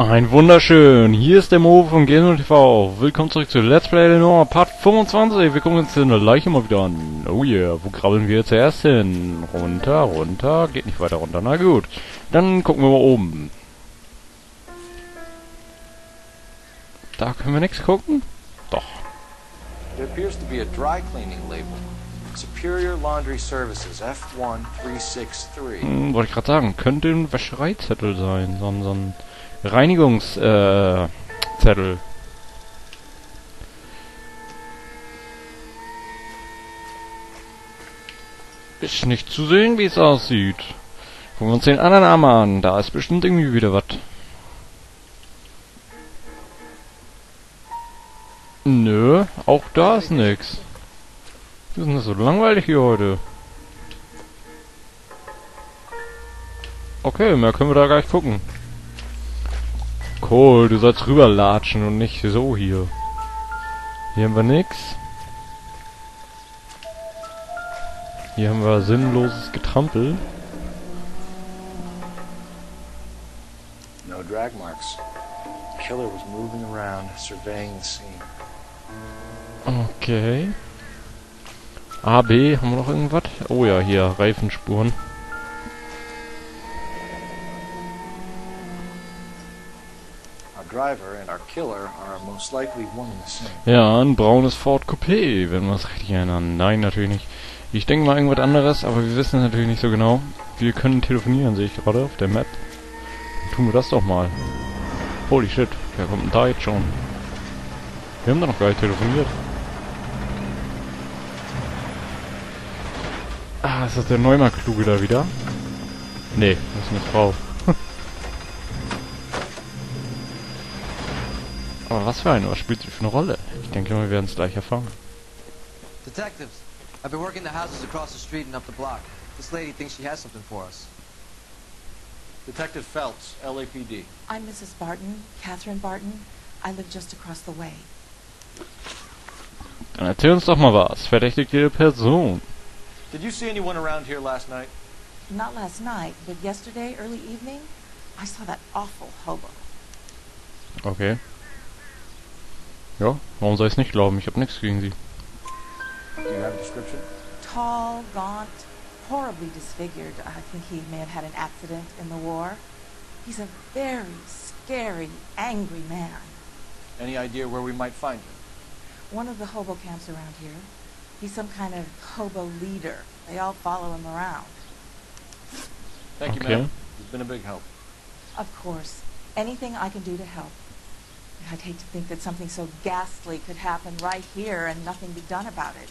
Ein wunderschön, hier ist der Mo von GamIngZoneTV. Willkommen zurück zu Let's Play Noire Part 25. Wir gucken uns den Leiche mal wieder an. Oh yeah, wo krabbeln wir zuerst hin? Runter, runter, geht nicht weiter runter. Na gut, dann gucken wir mal oben. Da können wir nichts gucken? Doch. There appears to be a dry cleaning label. Superior Laundry Services F1363. Wollte ich gerade sagen, könnte ein Wäschereizettel sein, so ein Reinigungszettel. Ist nicht zu sehen, wie es aussieht. Gucken wir uns den anderen Arm an. Da ist bestimmt irgendwie wieder was. Nö, auch da ist nix. Was ist denn das so langweilig hier heute? Okay, mehr können wir da gar nicht gucken. Cool, du sollst rüberlatschen und nicht so hier. Hier haben wir nix. Hier haben wir sinnloses Getrampel. No drag marks. The killer was moving around, surveying the scene. Okay. A, B, haben wir noch irgendwas? Oh ja, hier, Reifenspuren. Driver and our killer are most likely one and the same. Ja, ein braunes Ford Coupé, wenn wir es richtig erinnern. Nein, natürlich nicht. Ich denke mal irgendwas anderes, aber wir wissen es natürlich nicht so genau. Wir können telefonieren, sehe ich gerade auf der Map. Dann tun wir das doch mal. Holy shit, wer kommt denn da jetzt schon? Wir haben da noch gar nicht telefoniert. Ah, ist das der Neumarkt-Kluge da wieder? Nee, das ist eine Frau. Aber was für eine? Was spielt sie für eine Rolle? Ich denke, wir werden es gleich erfahren. Detectives, I've been working the houses across the street and up the block. This lady thinks she has something for us. Detective Phelps, LAPD. I'm Mrs. Barton, Catherine Barton. I live just across the way. Dann erzähl uns doch mal was. Verdächtige Person. Did you see anyone around here last night? Not last night, but yesterday, early evening, I saw that awful hobo. Okay. Ja, warum soll ich es nicht glauben? Ich habe nichts gegen sie. Do you have a description? Tall, gaunt, horribly disfigured. I think he may have had an accident in the war. He's a very scary, angry man. Any idea where we might find him? One of the hobo camps around here. He's some kind of hobo leader. They all follow him around. Thank you, ma'am. You've been a big help. Of course. Anything I can do to help. I'd hate to think that something so ghastly could happen right here and nothing be done about it.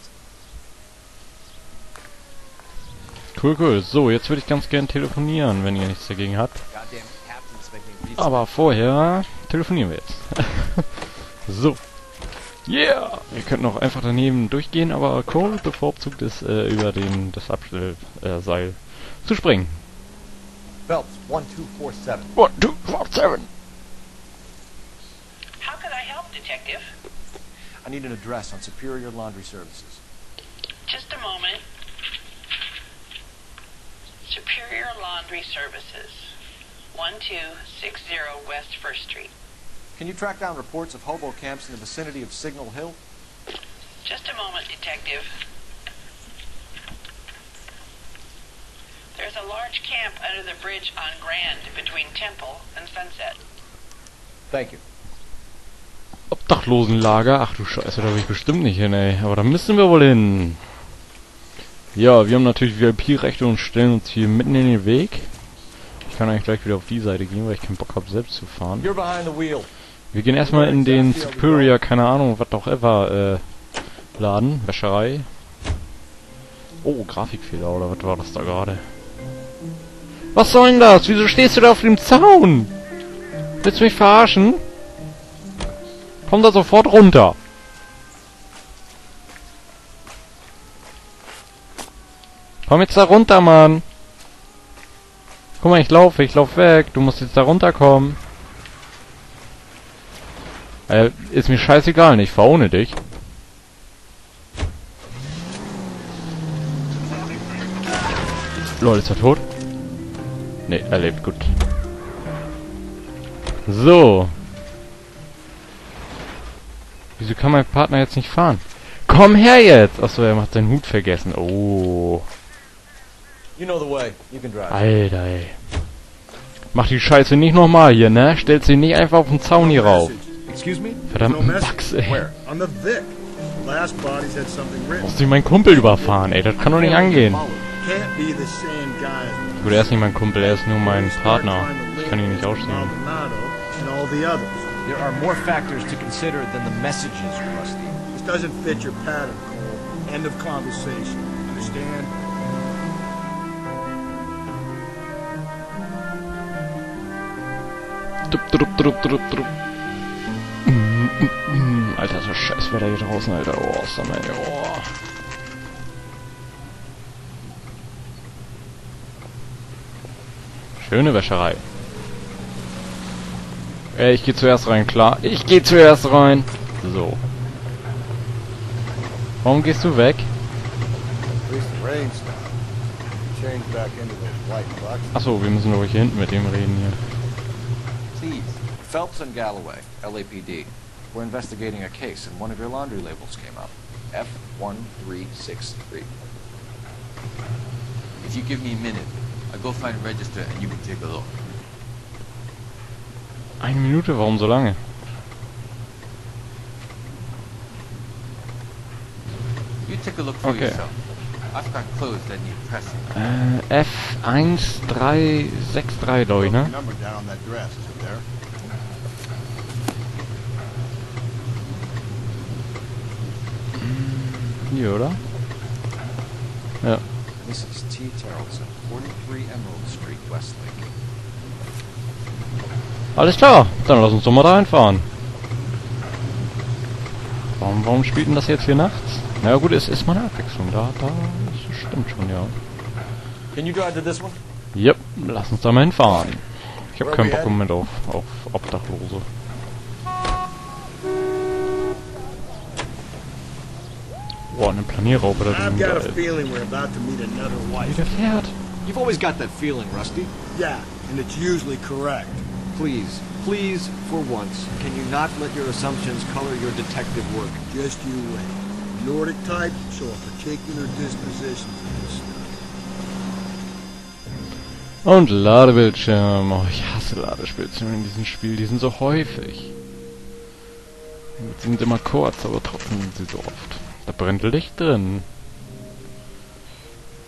Cool, cool. So, jetzt würde ich ganz gern telefonieren, wenn ihr nichts dagegen habt. Aber vorher telefonieren wir jetzt. So. Yeah! Wir könnten auch einfach daneben durchgehen, aber Cole bevorzugt es, über das Abstellseil zu springen. Phelps, 1247. 1247! How can I help, Detective? I need an address on Superior Laundry Services. Just a moment. Superior Laundry Services, 1260 West 1st Street. Can you track down reports of hobo camps in the vicinity of Signal Hill? Just a moment, Detective. There's a large camp under the bridge on Grand between Temple and Sunset. Thank you. Obdachlosenlager? Ach du Scheiße, da will ich bestimmt nicht hin, ey. Aber da müssen wir wohl hin. Ja, wir haben natürlich VIP-Rechte und stellen uns hier mitten in den Weg. Ich kann eigentlich gleich wieder auf die Seite gehen, weil ich keinen Bock habe, selbst zu fahren. You're behind the wheel. Wir gehen erstmal in den Superior, keine Ahnung, was auch ever, Laden, Wäscherei. Oh, Grafikfehler, oder was war das da gerade? Was soll denn das? Wieso stehst du da auf dem Zaun? Willst du mich verarschen? Komm da sofort runter. Komm jetzt da runter, Mann. Guck mal, ich laufe weg. Du musst jetzt da runterkommen. Ist mir scheißegal, ich fahr ohne dich. Lol, ist er tot? Ne, er lebt, gut. So. Wieso kann mein Partner jetzt nicht fahren? Komm her jetzt! Achso, er macht seinen Hut vergessen. Oh. You know the way. You can drive. Alter, ey. Mach die Scheiße nicht nochmal hier, ne? Stellt sie nicht einfach auf den Zaun hier rauf. Excuse me? Verdammten No message. Bugs, ey. Where? On the Vic. Last bodies had something written. Muss ich meinen Kumpel überfahren, ey. Das kann doch nicht angehen. Can't be the same guy as Gut, er ist nicht mein Kumpel, er ist nur mein Partner. Ich kann ihn nicht ausstehen. Maldonado and all the others. There are more factors to consider than the messages, Rusty. This doesn't fit your pattern, Cole. End of conversation. Understand? Alter, so scheiß Wetter hier draußen, Alter. Oh, ist da mein... Oh. Schöne Wäscherei. Ich gehe zuerst rein, klar. Ich gehe zuerst rein. So. Warum gehst du weg? Achso, wir müssen ruhig hier hinten mit dem reden hier. Please. Phelps and Galloway, LAPD. We're investigating a case and one of your laundry labels came up. F1363. If you give me a minute, I'll go find a register and you can take a look. 1 Minute, warum so lange? You take a look for Okay. yourself. I've got clothes that need pressing. F1363, glaube ich, ne? Number down on that dress, is it there? Hier, oder? Ja. Mrs. T. Tarleton, 43 Emerald Street, Westlake. Alles klar, dann lass uns doch mal da reinfahren. Warum spielt denn das jetzt hier nachts? Na ja, gut, es ist mal eine Abwechslung. Das stimmt schon, ja. Can you drive to this one? Yep, lass uns da mal hinfahren. Ich habe keinen Bock im Moment auf Obdachlose. Boah, eine Planierraupe da I've drin. got a Geil. feeling we're about to meet another Wie wife. der fährt. You've always got that feeling, Rusty. Yeah, and it's usually correct. Please, please, for once, can you not let your assumptions color your detective work? Just you wait. Nordic type show a particular disposition for this stuff. Und Ladebildschirm. Oh, ich hasse Ladebildschirme in diesem Spiel. Die sind so häufig. Die sind immer kurz, aber trotzdem sind sie so oft. Da brennt Licht drin.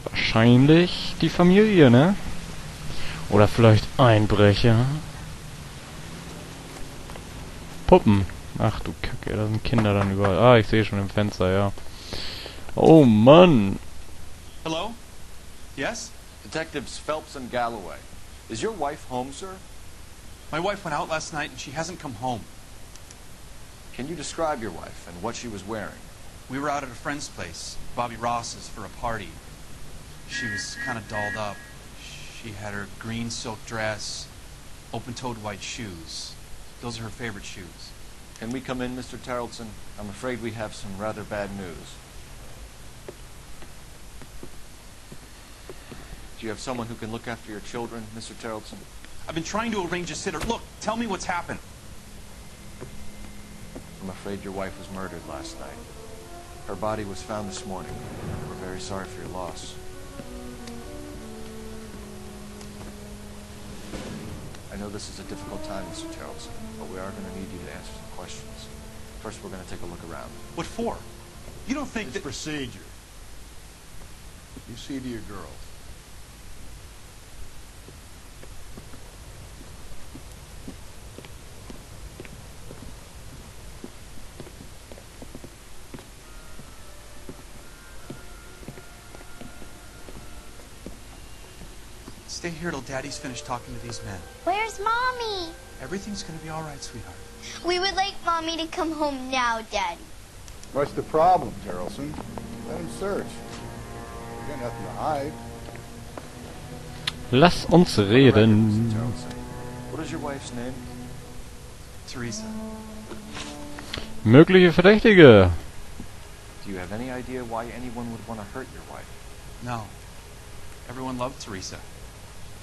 Wahrscheinlich die Familie, ne? Oder vielleicht Einbrecher. Puppen. Ach du Kacke, da sind Kinder dann überall. Ah, ich sehe schon im Fenster, ja. Oh Mann. Hello? Yes? Detectives Phelps and Galloway. Is your wife home, sir? My wife went out last night and she hasn't come home. Can you describe your wife and what she was wearing? We were out at a friend's place, Bobby Ross's, for a party. She was kind of dolled up. She had her green silk dress, open-toed white shoes. Those are her favorite shoes. Can we come in, Mr. Tarleton? I'm afraid we have some rather bad news. Do you have someone who can look after your children, Mr. Tarleton? I've been trying to arrange a sitter. Look, tell me what's happened. I'm afraid your wife was murdered last night. Her body was found this morning. We're very sorry for your loss. I know this is a difficult time, Mr. Tarleton, but we are going to need you to answer some questions. First, we're going to take a look around. What for? You don't think It's that... procedure. You see to your girls. Stay here till Daddy's finished talking to these men. Where's Mommy? Everything's gonna be all right, sweetheart. We would like Mommy to come home now, Daddy. What's the problem, Tarleton? Let him search. We got nothing to hide. Lass uns Mr. reden. Tarleton, what is your wife's name? Teresa. Mögliche Verdächtige. Do you have any idea why anyone would want to hurt your wife? No. Everyone loved Teresa.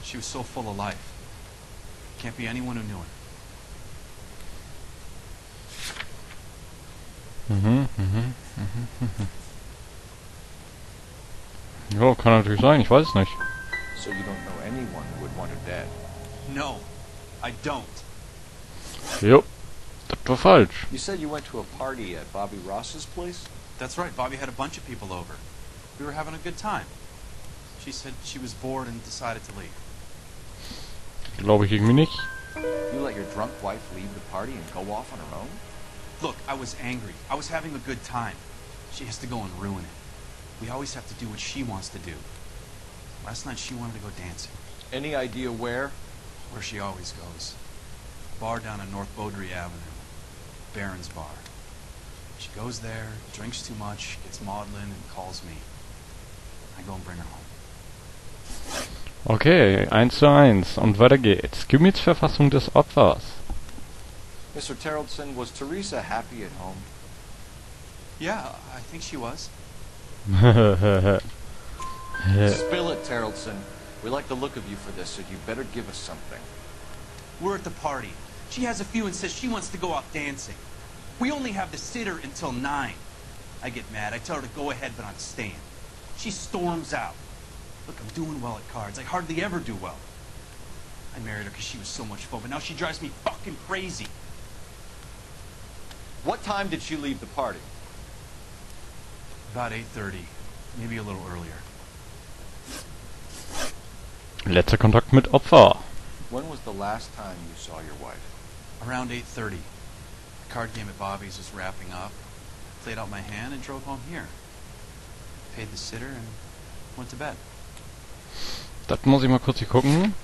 She was so full of life. Can't be anyone who knew her. Ja, kann natürlich sein, ich weiß es nicht. So you don't know anyone who would want her dead? No, I don't. Jo, das war falsch. You said you went to a party at Bobby Ross's place? That's right, Bobby had a bunch of people over. We were having a good time. She said she was bored and decided to leave. Glaube ich irgendwie nicht. You let your drunk wife leave the party and go off on her own? Look, I was angry. I was having a good time. She has to go and ruin it. We always have to do what she wants to do. Last night she wanted to go dancing. Any idea where? Where she always goes. Bar down on North Beaudry Avenue. Baron's Bar. She goes there, drinks too much, gets maudlin, and calls me. I go and bring her home. Okay, 1:1. Und weiter geht's. Gemütsverfassung des Opfers. Mr. Terrellson, was Teresa happy at home? Yeah, I think she was. Spill it, Terrellson. We like the look of you for this, so you better give us something. We're at the party. She has a few and says she wants to go out dancing. We only have the sitter until 9. I get mad. I tell her to go ahead, but I'm staying. She storms out. Look, I'm doing well at cards. I hardly ever do well. I married her because she was so much fun, but now she drives me fucking crazy. What time did she leave the party? About 8:30, maybe a little earlier. Letzter Kontakt mit Opfer. When was the last time you saw your wife? Around 8:30. The card game at Bobby's was wrapping up. Played out my hand and drove home here. Paid the sitter and went to bed. Das muss ich mal kurz hier gucken.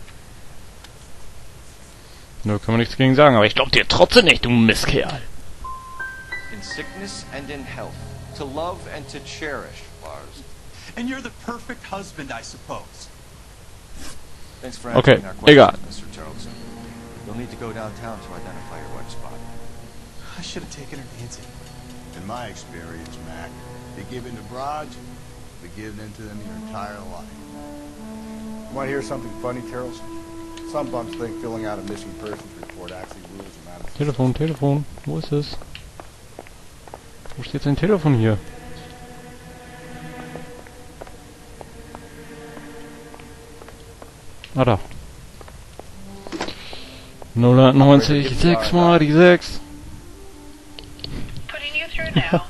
Nur kann man nichts gegen sagen, aber ich glaub dir trotzdem nicht, du Mistkerl. In sickness and in health. To love and to cherish, Lars. And you're the perfect husband, I suppose. Thanks for answering our questions, egal. Mr. Terrellson. You'll need to go downtown to identify your wife's body. I should have taken her dancing. In my experience, Mac, you give in to broads, you give in to them your entire life. You want to hear something funny, Terrellson? Some bumps think filling out a missing persons report actually rules them out of... Telefon, wo ist es? Wo steht sein Telefon hier? Ah, da. 090, 6 mal die 6. Putting you through now.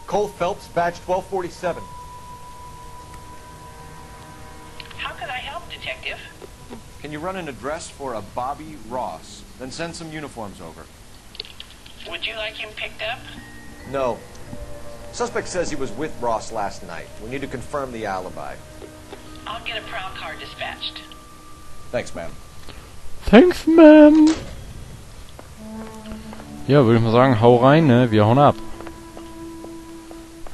Cole Phelps, badge 1247. How can I help, Detective? Can you run an address for a Bobby Ross? Then send some uniforms over. Would you like him picked up? No. Suspect says he was with Ross last night. We need to confirm the alibi. I'll get a prowl car dispatched. Thanks, ma'am. Thanks, ma'am. Ja, würde ich mal sagen, hau rein, ne? Wir hauen ab.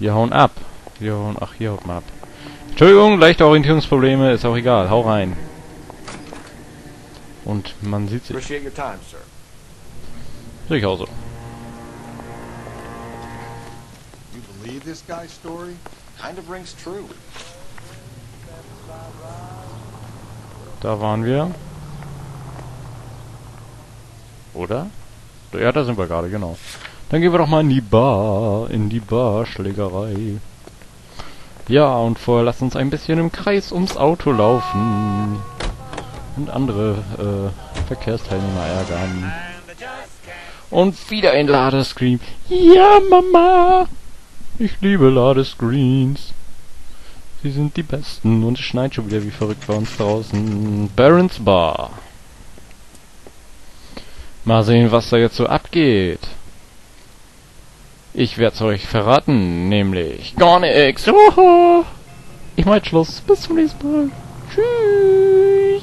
Wir hauen ab. Ach, hier haut man ab. Entschuldigung, leichte Orientierungsprobleme, ist auch egal. Hau rein. Und man sieht sich. Appreciate your time, sir. Sehe ich auch so. You believe this guy's story? Kind of rings true. Da waren wir. Oder? Ja, da sind wir gerade, genau. Dann gehen wir doch mal in die Bar. In die Barschlägerei. Ja, und vorher lasst uns ein bisschen im Kreis ums Auto laufen. Und andere Verkehrsteilnehmer ärgern. Und wieder ein Ladescreen. Ja, Mama! Ich liebe Ladescreens. Sie sind die besten. Und es schneit schon wieder wie verrückt bei uns draußen. Baron's Bar. Mal sehen, was da jetzt so abgeht. Ich werde es euch verraten, nämlich gar nix. Ich mach jetzt Schluss. Bis zum nächsten Mal. Tschüss.